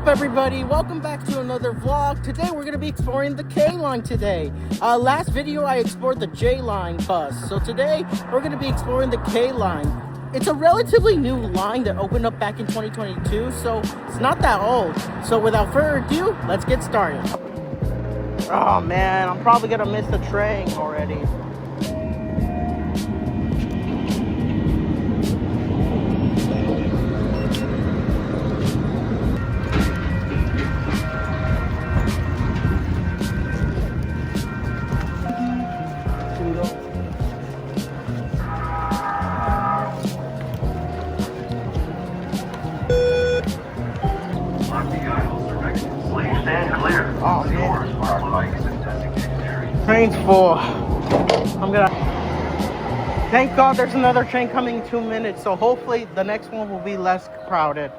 up, everybody? Welcome back to another vlog. Today we're going to be exploring the K line today. Last video I explored the J line bus. So today we're going to be exploring the K line. It's a relatively new line that opened up back in 2022, so it's not that old. So without further ado, let's get started. Oh man, I'm probably going to miss the train already. Oh man, train's full. Thank God there's another train coming in 2 minutes, so hopefully the next one will be less crowded.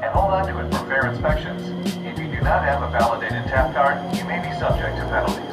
And hold on to it for fair inspections. If you do not have a validated tap card, you may be subject to penalties.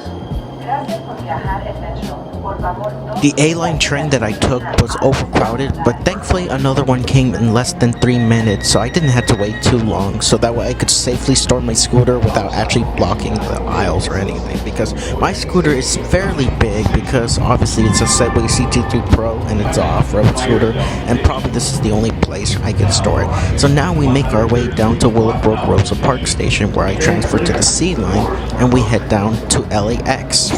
The A-line train that I took was overcrowded, but thankfully another one came in less than 3 minutes, so I didn't have to wait too long, so that way I could safely store my scooter without actually blocking the aisles or anything, because my scooter is fairly big, because obviously it's a Segway CT2 Pro and it's an off-road scooter, and probably this is the only place I can store it. So now we make our way down to Willowbrook Rosa Park Station, where I transfer to the C line, and we head down to LAX.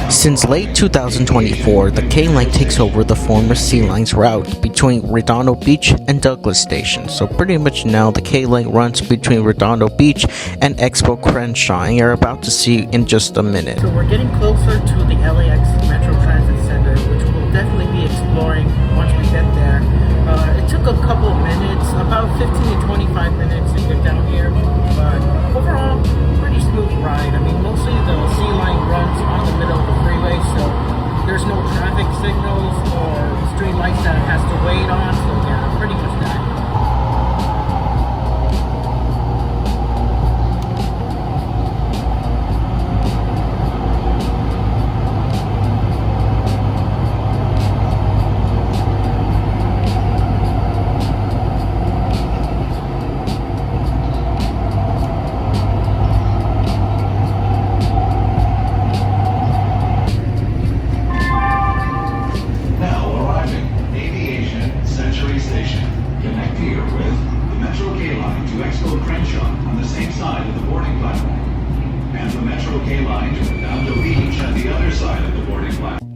Since late 2024, the K line takes over the former C line's route between Redondo Beach and Douglas Station. So pretty much now the K line runs between Redondo Beach and Expo Crenshaw, and you're about to see in just a minute. So we're getting closer to the LAX Metro Transit Center, which we'll definitely be exploring once we get there. It took a couple of minutes, about 15 to 25 minutes to get down here, but overall, pretty smooth ride. I mean, mostly the C line runs on the middle of the freeway, so there's no traffic signals or street lights that it has to wait on, so yeah, pretty much that.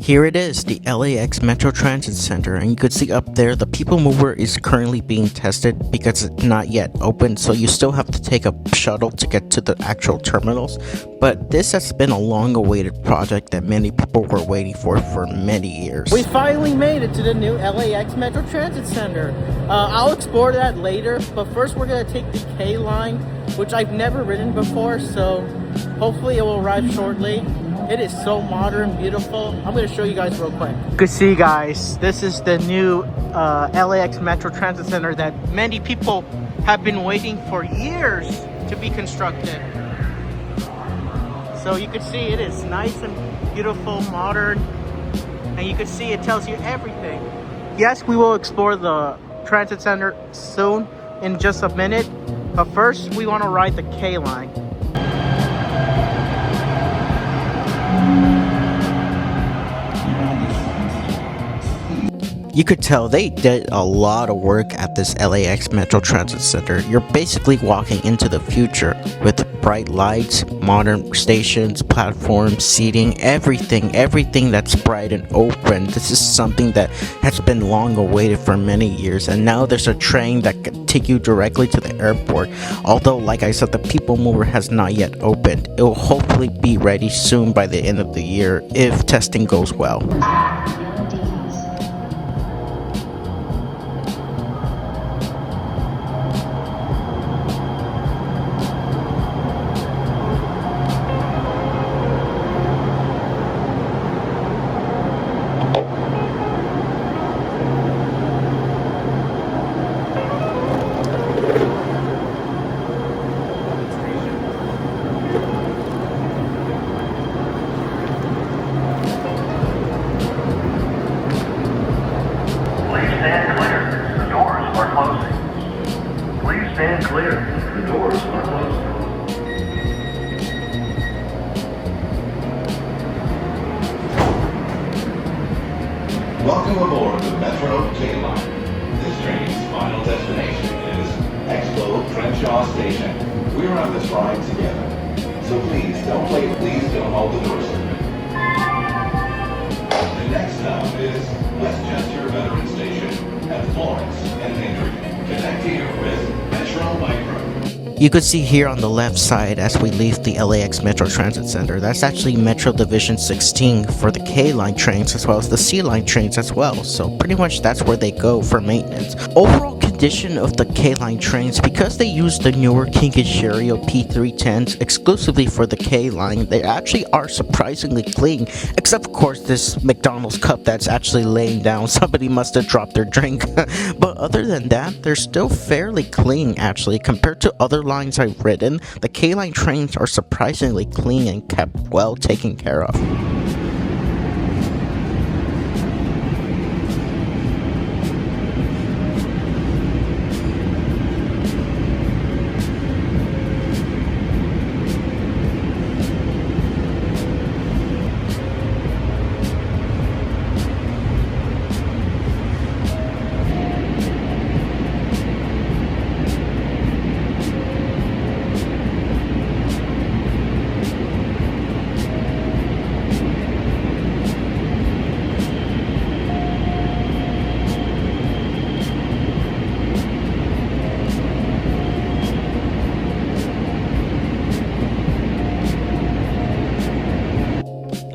Here it is, the LAX Metro Transit Center, and you could see up there the People Mover is currently being tested because it's not yet open, so you still have to take a shuttle to get to the actual terminals. But this has been a long-awaited project that many people were waiting for many years. We finally made it to the new LAX Metro Transit Center. I'll explore that later, but first we're going to take the K line, which I've never ridden before, so hopefully it will arrive shortly. It is so modern, beautiful. I'm going to show you guys real quick. You can see, guys, this is the new LAX Metro Transit Center that many people have been waiting for years to be constructed. So you can see it is nice and beautiful, modern, and you can see it tells you everything. Yes, we will explore the transit center soon in just a minute, but first we want to ride the K line. You could tell they did a lot of work at this LAX Metro Transit Center. You're basically walking into the future with bright lights, modern stations, platforms, seating, everything that's bright and open. This is something that has been long awaited for many years, and now there's a train that can take you directly to the airport. Although, like I said, the People Mover has not yet opened. It will hopefully be ready soon by the end of the year if testing goes well. stand clear. The doors are closed. Welcome aboard the Metro K Line. This train's final destination is Expo Crenshaw Station. We're on this ride together. So please don't hold the doors open. The next stop is Westchester Veterans Station at Florence and Hendrick. Connect here with Metro Micro. You could see here on the left side as we leave the LAX Metro Transit Center, that's actually Metro Division 16 for the K Line trains as well as the C Line trains as well. So pretty much that's where they go for maintenance. Overall condition of the K Line trains, because they use the newer Kinkin Sherrio P310s exclusively for the K Line, they actually are surprisingly clean, except of course this McDonald's cup that's actually laying down. Somebody must have dropped their drink. But other than that, they're still fairly clean actually. Compared to other lines I've ridden, the K Line trains are surprisingly clean and kept well taken care of.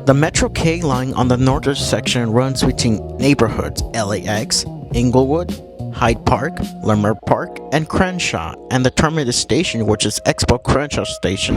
The Metro K Line on the northern section runs between neighborhoods LAX, Inglewood, Hyde Park, Leimert Park, and Crenshaw, and the terminus station, which is Expo Crenshaw Station.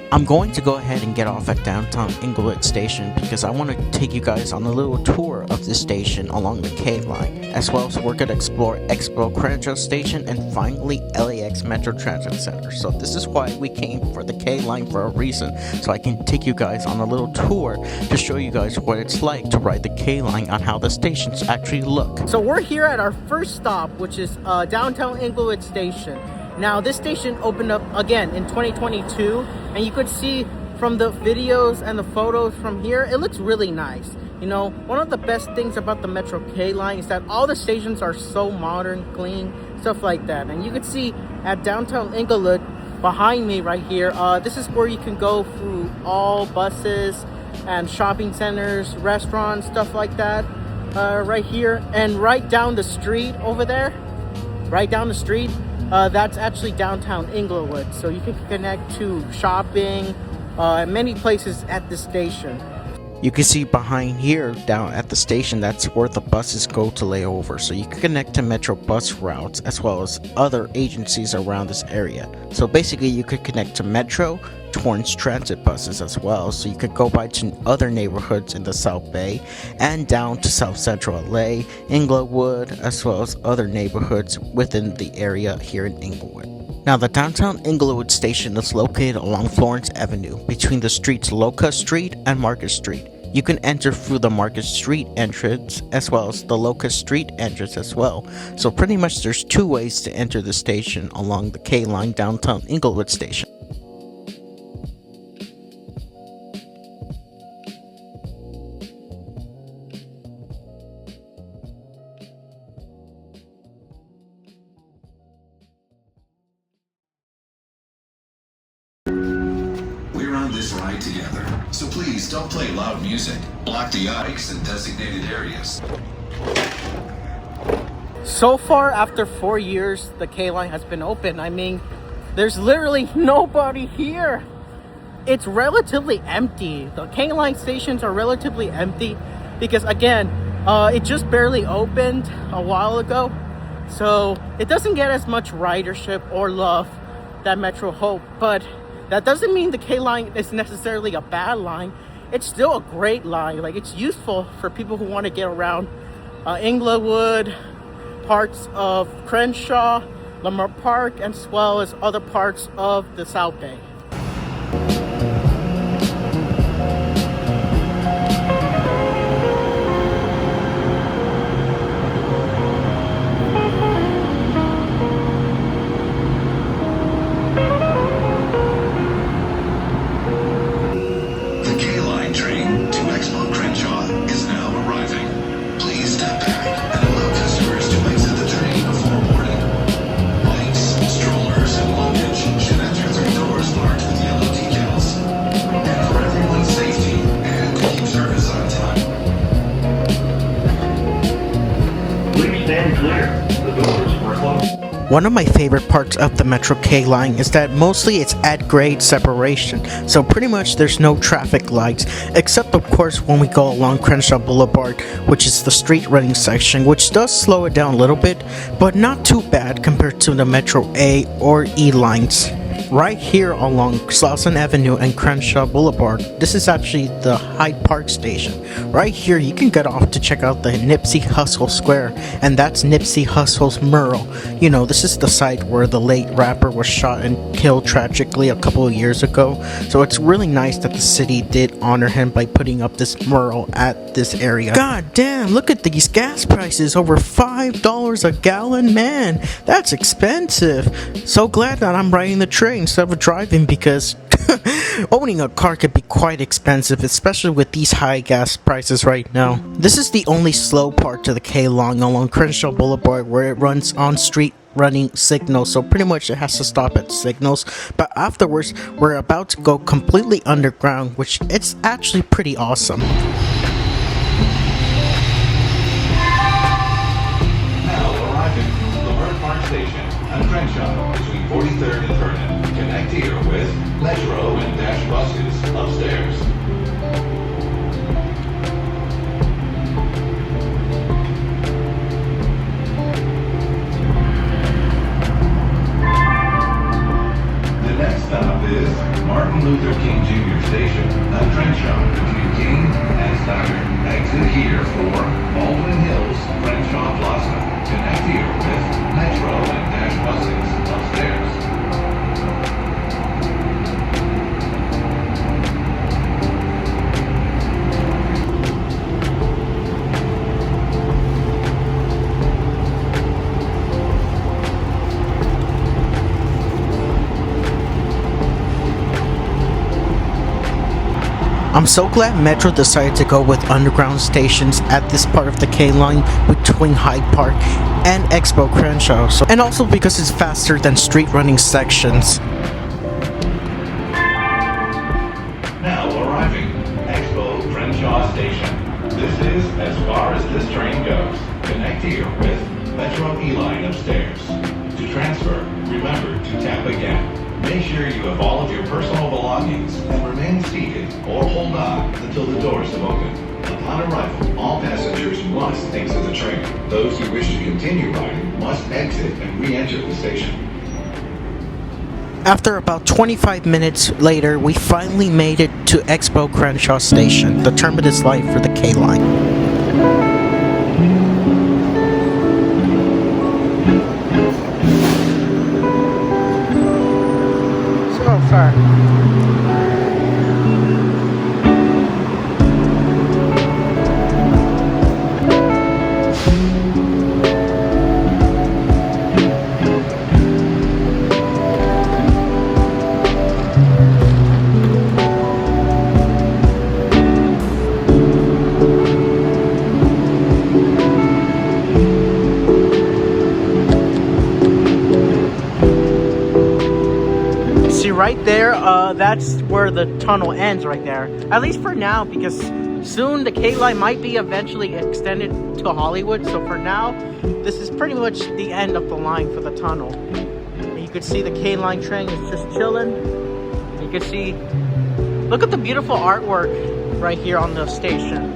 I'm going to go ahead and get off at downtown Inglewood Station because I want to take you guys on a little tour of this station along the K Line, as well as we're going to explore Expo Crenshaw Station and finally LAX Metro Transit Center. So this is why we came for the K Line, for a reason, so I can take you guys on a little tour to show you guys what it's like to ride the K Line on how the stations actually look. So we're here at our first stop, which is downtown Inglewood Station. Now this station opened up again in 2022, and you could see from the videos and the photos from here, it looks really nice. You know, one of the best things about the Metro K Line is that all the stations are so modern, clean, stuff like that. And you could see at downtown Inglewood behind me right here, this is where you can go through all buses and shopping centers, restaurants, stuff like that, right here. And right down the street over there, right down the street, that's actually downtown Inglewood, so you can connect to shopping and many places at the station. You can see behind here down at the station, that's where the buses go to lay over, so you can connect to Metro bus routes as well as other agencies around this area. So basically you could connect to Metro, Torrance Transit buses as well, so you could go by to other neighborhoods in the South Bay and down to South Central LA, Inglewood, as well as other neighborhoods within the area here in Inglewood. Now, the downtown Inglewood station is located along Florence Avenue between the streets Locust Street and Market Street. You can enter through the Market Street entrance as well as the Locust Street entrance as well. So pretty much there's two ways to enter the station along the K Line downtown Inglewood station. This ride together. So please don't play loud music. Block the aisles in designated areas. So far, after 4 years, the K Line has been open. I mean, there's literally nobody here. It's relatively empty. The K Line stations are relatively empty because, again, it just barely opened a while ago. So it doesn't get as much ridership or love that Metro hoped, but that doesn't mean the K Line is necessarily a bad line. it's still a great line. Like, it's useful for people who want to get around Inglewood, parts of Crenshaw, Lamar Park, as well as other parts of the South Bay. One of my favorite parts of the Metro K line is that mostly it's at grade separation, so pretty much there's no traffic lights, except of course when we go along Crenshaw Boulevard, which is the street running section, which does slow it down a little bit, but not too bad compared to the Metro A or E lines. Right here along Slauson Avenue and Crenshaw Boulevard, this is actually the Hyde Park station. Right here you can get off to check out the Nipsey Hussle Square, and that's Nipsey Hussle's mural. You know, this is the site where the late rapper was shot and killed tragically a couple of years ago, so it's really nice that the city did honor him by putting up this mural at this area. God damn, look at these gas prices, over $5 a gallon, man, that's expensive. So glad that I'm riding the train instead of driving, because owning a car could be quite expensive, especially with these high gas prices right now. This is the only slow part to the K-Long along Crenshaw Boulevard, where it runs on street running signals, so pretty much it has to stop at signals, but afterwards we're about to go completely underground, which it's actually pretty awesome. Now arriving at Lamar Park Station on Crenshaw between 43rd and Vernon. Connect here with Metro and Dash buses upstairs. The next stop is Martin Luther King Jr. Station on Crenshaw between King and Steiner. Exit here for Baldwin Hills, Crenshaw Plaza. Connect here with Metro and Dash buses upstairs. I'm so glad Metro decided to go with underground stations at this part of the K-Line between Hyde Park and Expo Crenshaw, and also because it's faster than street running sections. Now arriving, Expo Crenshaw Station. This is as far as this train goes. Connect here with Metro E-Line upstairs. To transfer, remember to tap again. Make sure you have all of your personal belongings and remain seated or hold on until the doors have opened. Upon arrival, all passengers must exit the train. Those who wish to continue riding must exit and re-enter the station. After about 25 minutes later, we finally made it to Expo Crenshaw Station, the terminus line for the K-Line. Right there, that's where the tunnel ends right there. At least for now, because soon the K-Line might be eventually extended to Hollywood. So for now, this is pretty much the end of the line for the tunnel. And you can see the K-Line train is just chilling. You can see, look at the beautiful artwork right here on the station.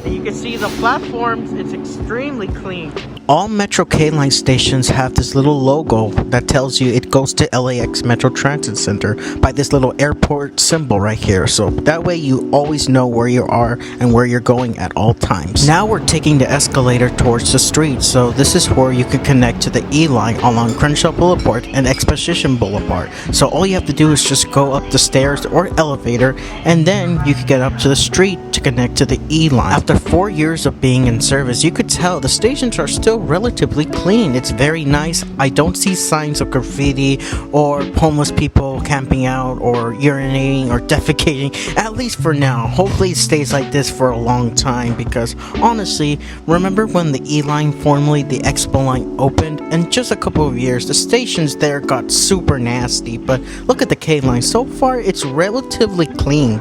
And you can see the platforms, it's extremely clean. All Metro K-Line stations have this little logo that tells you it goes to LAX Metro Transit Center by this little airport symbol right here. So that way you always know where you are and where you're going at all times. Now we're taking the escalator towards the street, so this is where you can connect to the E line along Crenshaw Boulevard and Exposition Boulevard. So all you have to do is just go up the stairs or elevator, and then you can get up to the street to connect to the E line. After 4 years of being in service, you could tell the stations are still relatively clean. It's very nice. I don't see signs of graffiti or homeless people camping out or urinating or defecating, at least for now. Hopefully it stays like this for a long time, because honestly, remember when the E line, formerly the Expo line, opened? In just a couple of years, the stations there got super nasty, but look at the K line. So far, it's relatively clean.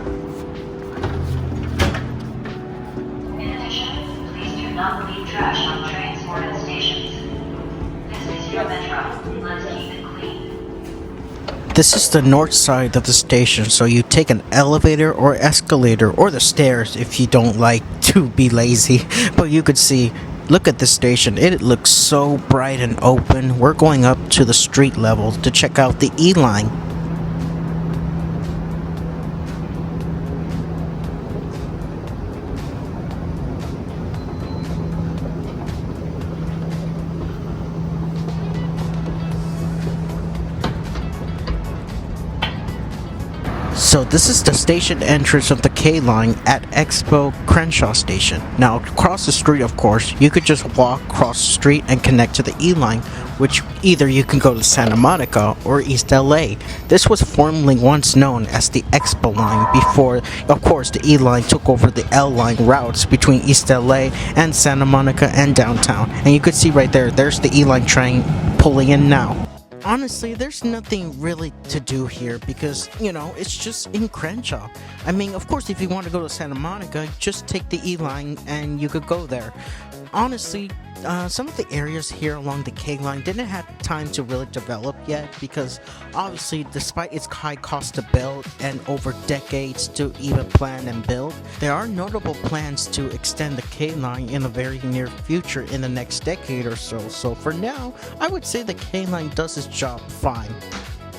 In addition, please do not leave trash on trains or in stations. This is your metro. Let's keep it clean. This is the north side of the station, so you take an elevator or escalator or the stairs if you don't like to be lazy. But you could see, look at this station. It looks so bright and open. We're going up to the street level to check out the E line. So this is the station entrance of the K line at Expo Crenshaw Station. Now across the street, of course, you could just walk across the street and connect to the E line, which either you can go to Santa Monica or East LA. This was formerly once known as the Expo line before, of course, the E line took over the L line routes between East LA and Santa Monica and downtown. And you could see right there, there's the E line train pulling in now. Honestly, there's nothing really to do here because, you know, it's just in Crenshaw. I mean, of course, if you want to go to Santa Monica, just take the E line and you could go there. Honestly, some of the areas here along the K line didn't have time to really develop yet because obviously, despite its high cost to build and over decades to even plan and build, there are notable plans to extend the K line in the very near future in the next decade or so. So for now, I would say the K line does its job fine.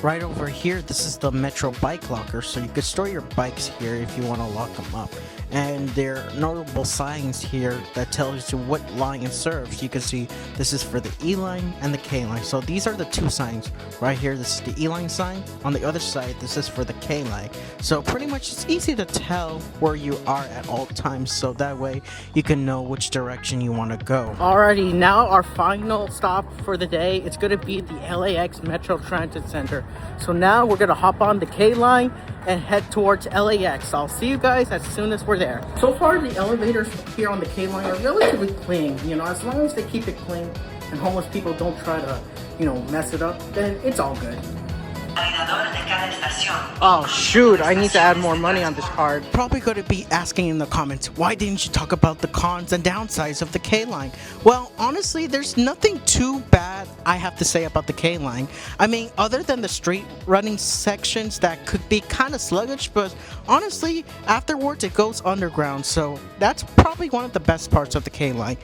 Right over here, this is the Metro Bike Locker, so you could store your bikes here if you want to lock them up. And there are notable signs here that tells you what line it serves. You can see this is for the E line and the K line. So these are the two signs. Right here, this is the E line sign. On the other side, this is for the K line. So pretty much it's easy to tell where you are at all times, so that way you can know which direction you want to go. Alrighty, now our final stop for the day, it's going to be the LAX Metro Transit Center. So now we're going to hop on the K line and head towards LAX. I'll see you guys as soon as we're there. So far, the elevators here on the K line are relatively clean. You know, as long as they keep it clean and homeless people don't try to, you know, mess it up, then it's all good. Oh shoot, I need to add more money on this card. Probably going to be asking in the comments, why didn't you talk about the cons and downsides of the K line? Well, honestly, there's nothing too bad I have to say about the K line. I mean, other than the street running sections that could be kind of sluggish, but honestly, afterwards it goes underground, so that's probably one of the best parts of the K line.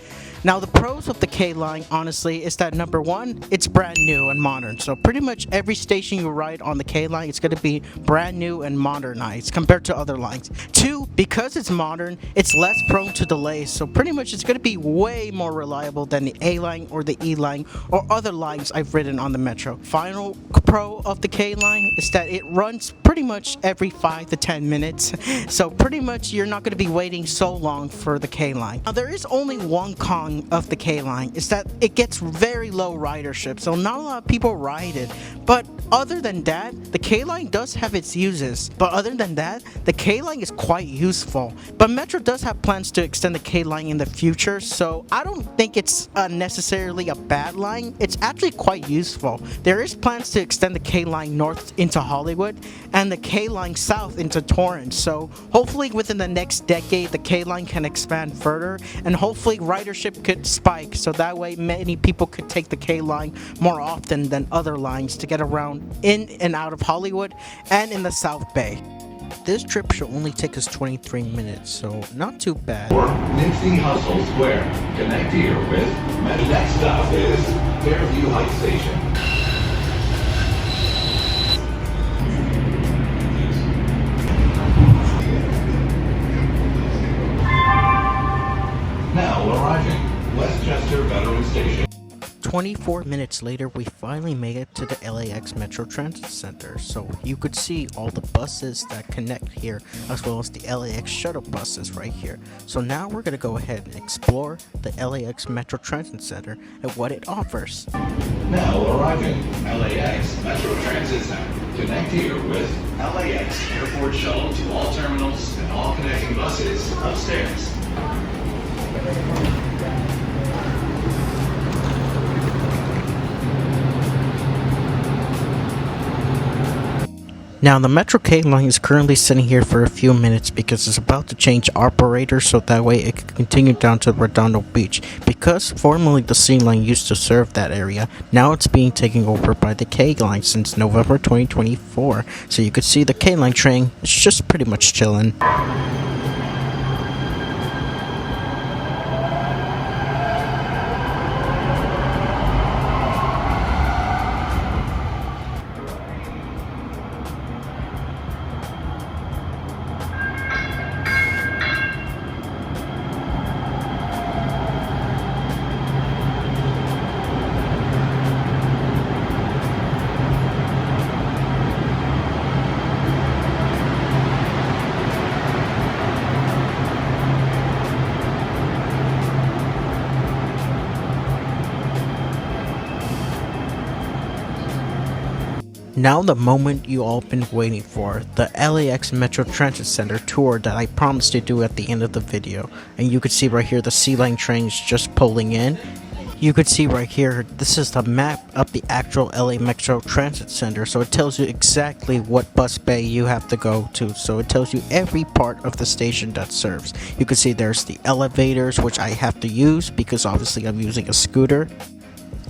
Now, the pros of the K line, honestly, is that number one, it's brand new and modern. So pretty much every station you ride on the K line, it's going to be brand new and modernized compared to other lines. Two, because it's modern, it's less prone to delays. So pretty much it's going to be way more reliable than the A line or the E line or other lines I've ridden on the Metro. Final pro of the K line is that it runs pretty much every 5 to 10 minutes. So pretty much you're not going to be waiting so long for the K line. Now, there is only one con of the K line, is that it gets very low ridership, so not a lot of people ride it. But other than that, the K line does have its uses. But other than that, the K line is quite useful. But Metro does have plans to extend the K line in the future, so I don't think it's necessarily a bad line. It's actually quite useful. There is plans to extend the K line north into Hollywood and the K line south into Torrance. So hopefully within the next decade, the K line can expand further, and hopefully ridership could spike, so that way many people could take the K line more often than other lines to get around in and out of Hollywood and in the South Bay. This trip should only take us 23 minutes, so not too bad. Or Nipsey Hussle Square. Connect here with. Next stop is Fairview Heights Station. Now arriving, Westchester Veteran Station. 24 minutes later, we finally made it to the LAX Metro Transit Center, so you could see all the buses that connect here, as well as the LAX shuttle buses right here. So now we're gonna go ahead and explore the LAX Metro Transit Center and what it offers. Now arriving, LAX Metro Transit Center. Connect here with LAX Airport Shuttle to all terminals and all connecting buses upstairs. Now the Metro K line is currently sitting here for a few minutes because it's about to change operator, so that way it can continue down to Redondo Beach. Because formerly the C line used to serve that area, now it's being taken over by the K line since November 2024. So you could see the K line train is just pretty much chilling. Now the moment you all been waiting for, the LAX Metro Transit Center tour that I promised to do at the end of the video. And you could see right here the C-Line trains just pulling in. You could see right here, this is the map of the actual LA Metro Transit Center, so it tells you exactly what bus bay you have to go to, so it tells you every part of the station that serves. You can see there's the elevators, which I have to use because obviously I'm using a scooter.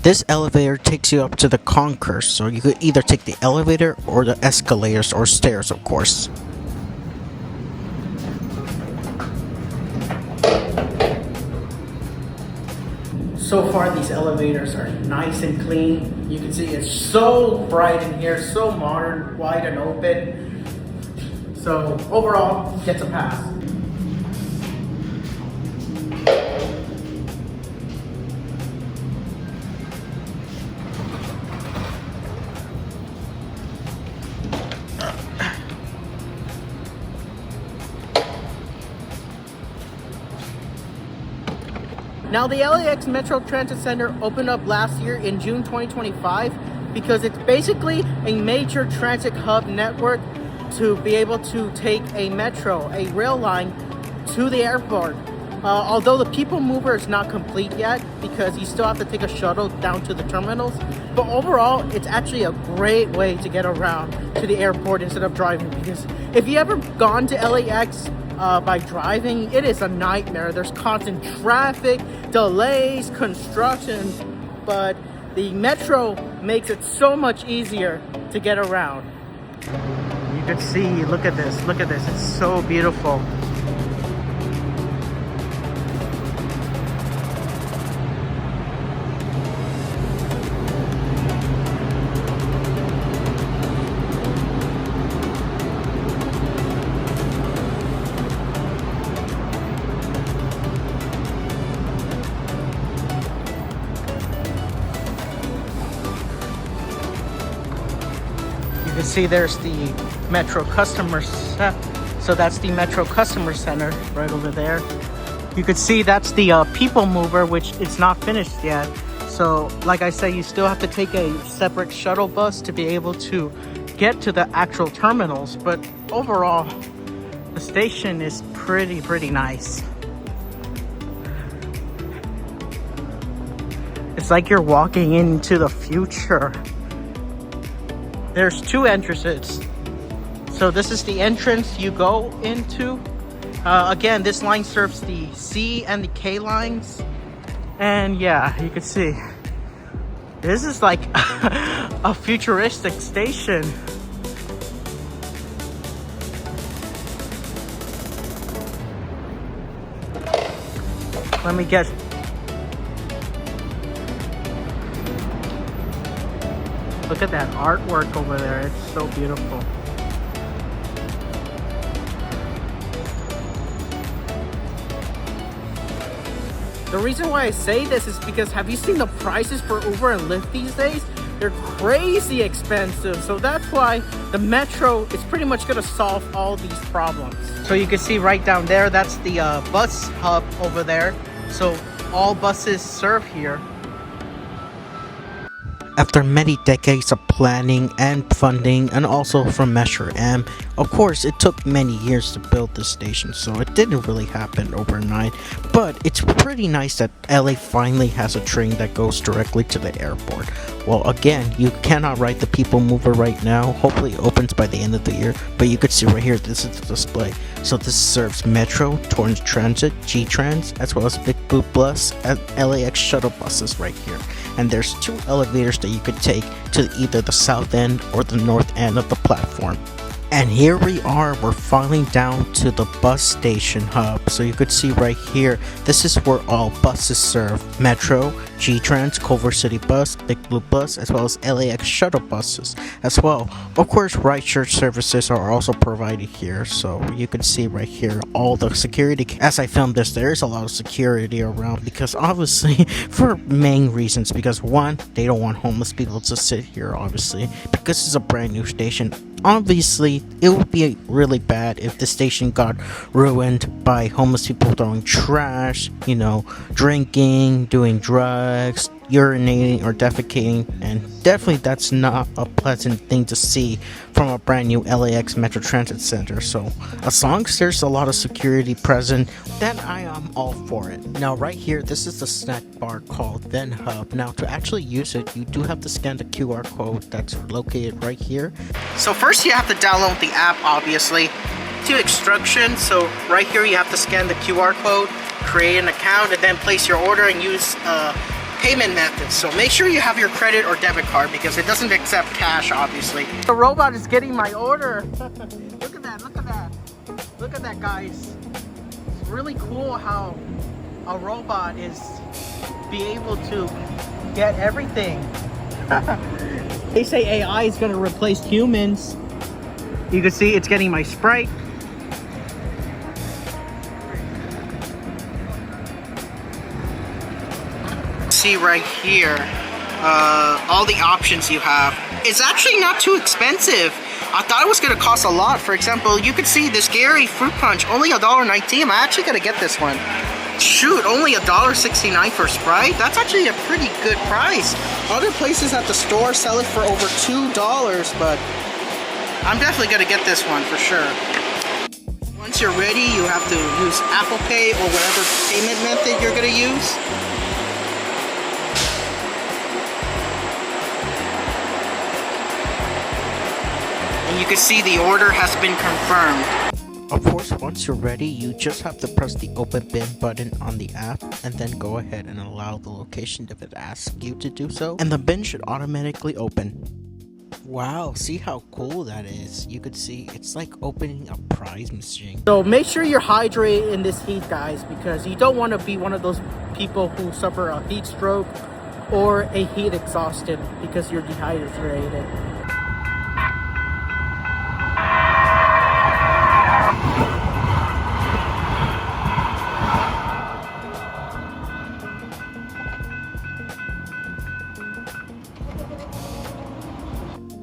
This elevator takes you up to the concourse, so you could either take the elevator or the escalators or stairs, of course. So far, these elevators are nice and clean. You can see it's so bright in here, so modern, wide and open. So overall, gets a pass. Now, the LAX Metro Transit Center opened up last year in June 2025 because it's basically a major transit hub network to be able to take a metro, a rail line, to the airport. Although the people mover is not complete yet because you still have to take a shuttle down to the terminals, but overall it's actually a great way to get around to the airport instead of driving, because if you ever gone to LAX by driving, it is a nightmare. There's constant traffic, delays, construction, but the metro makes it so much easier to get around. You can see, look at this, it's so beautiful. You can see there's the Metro Customer Center. So that's the Metro Customer Center right over there. You could see that's the people mover, which it's not finished yet. So like I said, you still have to take a separate shuttle bus to be able to get to the actual terminals. But overall, the station is pretty nice. It's like you're walking into the future. There's two entrances. So this is the entrance you go into. Again, this line serves the C and the K lines. And yeah, you can see, this is like a futuristic station. Let me guess. Look at that artwork over there. It's so beautiful. The reason why I say this is because have you seen the prices for Uber and Lyft these days? They're crazy expensive. So that's why the Metro is pretty much going to solve all these problems. So you can see right down there, that's the bus hub over there. So all buses serve here. After many decades of planning and funding, and also from Metro M, of course it took many years to build this station, so it didn't really happen overnight, but it's pretty nice that LA finally has a train that goes directly to the airport. Well, again, you cannot ride the People Mover right now. Hopefully it opens by the end of the year, but you could see right here, this is the display. So this serves Metro, Torrance Transit, G-Trans, as well as Big Blue Bus and LAX shuttle buses right here. And there's 2 elevators that you could take to either the south end or the north end of the platform. And here we are, we're finally down to the bus station hub. So you could see right here, this is where all buses serve. Metro, G-Trans, Culver City Bus, Big Blue Bus, as well as LAX shuttle buses as well. Of course, rideshare services are also provided here. So you can see right here, all the security. As I filmed this, there is a lot of security around because obviously, for main reasons. Because one, they don't want homeless people to sit here, obviously. Because it's a brand new station. Obviously, it would be really bad if the station got ruined by homeless people throwing trash, you know, drinking, doing drugs, urinating or defecating, and definitely that's not a pleasant thing to see from a brand new LAX Metro Transit Center. So as long as there's a lot of security present, then I am all for it. Now right here, this is the snack bar called Then Hub. Now to actually use it, you do have to scan the QR code that's located right here. So first you have to download the app, obviously. To instructions, so right here you have to scan the QR code, create an account, and then place your order and use payment methods. So make sure you have your credit or debit card because it doesn't accept cash, obviously. The robot is getting my order. Look at that, look at that. Look at that, guys. It's really cool how a robot is be able to get everything. They say AI is going to replace humans. You can see it's getting my Sprite. See right here, all the options you have. It's actually not too expensive. I thought it was going to cost a lot. For example, you could see this Gary Fruit Punch, only $1.19. I'm actually going to get this one. Shoot, only $1.69 for Sprite? That's actually a pretty good price. Other places at the store sell it for over $2, but I'm definitely going to get this one for sure. Once you're ready, you have to use Apple Pay or whatever payment method you're going to use. And you can see the order has been confirmed. Of course, once you're ready, you just have to press the open bin button on the app and then go ahead and allow the location if it asks you to do so, and the bin should automatically open. Wow, see how cool that is. You could see it's like opening a prize machine. So make sure you're hydrated in this heat, guys, because you don't want to be one of those people who suffer a heat stroke or a heat exhausted because you're dehydrated.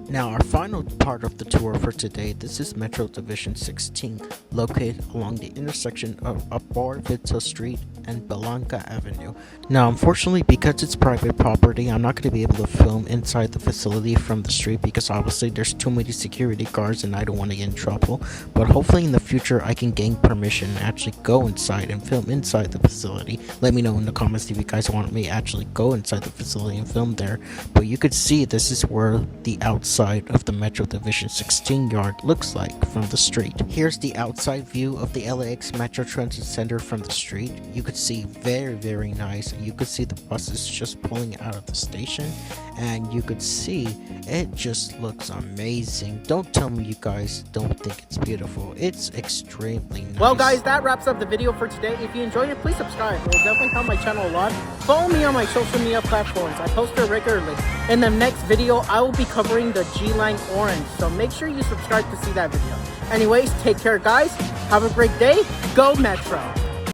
Now our final part of the tour for today, this is Metro Division 16, located along the intersection of Abar Vita Street and Belanca Avenue. Now unfortunately, because it's private property, I'm not going to be able to film inside the facility from the street because obviously there's too many security guards and I don't want to get in trouble. But hopefully in the future I can gain permission and actually go inside and film inside the facility. Let me know in the comments if you guys want me to actually go inside the facility and film there. But you could see this is where the outside of the Metro Division 16 yard looks like from the street. Here's the outside view of the LAX Metro Transit Center from the street. You could see very, very nice. You could see the buses just pulling out of the station, and you could see it just looks amazing. Don't tell me you guys don't think it's beautiful. It's extremely nice. Well guys, that wraps up the video for today. If you enjoyed it, please subscribe. It will definitely help my channel a lot. Follow me on my social media platforms. I post it regularly. In the next video, I will be covering the G-Line Orange, so make sure you subscribe to see that video. Anyways, take care guys. Have a great day. Go Metro.